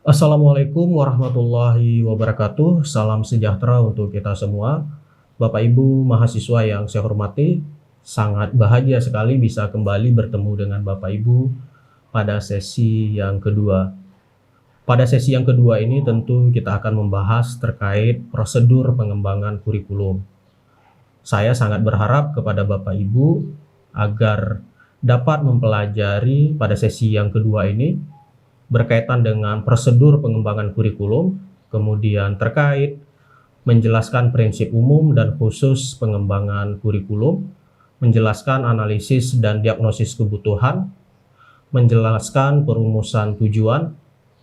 Assalamualaikum warahmatullahi wabarakatuh. Salam sejahtera untuk kita semua. Bapak Ibu mahasiswa yang saya hormati, sangat bahagia sekali bisa kembali bertemu dengan Bapak Ibu pada sesi yang kedua. Pada sesi yang kedua ini tentu kita akan membahas terkait prosedur pengembangan kurikulum. Saya sangat berharap kepada Bapak Ibu agar dapat mempelajari pada sesi yang kedua ini berkaitan dengan prosedur pengembangan kurikulum, kemudian terkait menjelaskan prinsip umum dan khusus pengembangan kurikulum, menjelaskan analisis dan diagnosis kebutuhan, menjelaskan perumusan tujuan,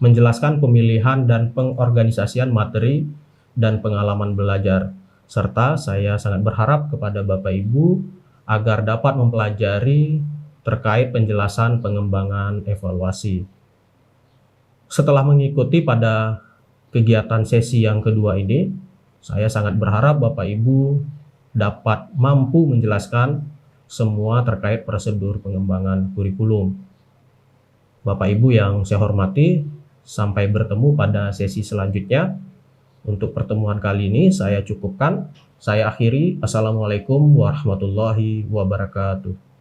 menjelaskan pemilihan dan pengorganisasian materi dan pengalaman belajar. Serta saya sangat berharap kepada Bapak Ibu agar dapat mempelajari terkait penjelasan pengembangan evaluasi. Setelah mengikuti pada kegiatan sesi yang kedua ini, saya sangat berharap Bapak Ibu dapat mampu menjelaskan semua terkait prosedur pengembangan kurikulum. Bapak Ibu yang saya hormati, sampai bertemu pada sesi selanjutnya. Untuk pertemuan kali ini saya cukupkan. Saya akhiri. Assalamualaikum warahmatullahi wabarakatuh.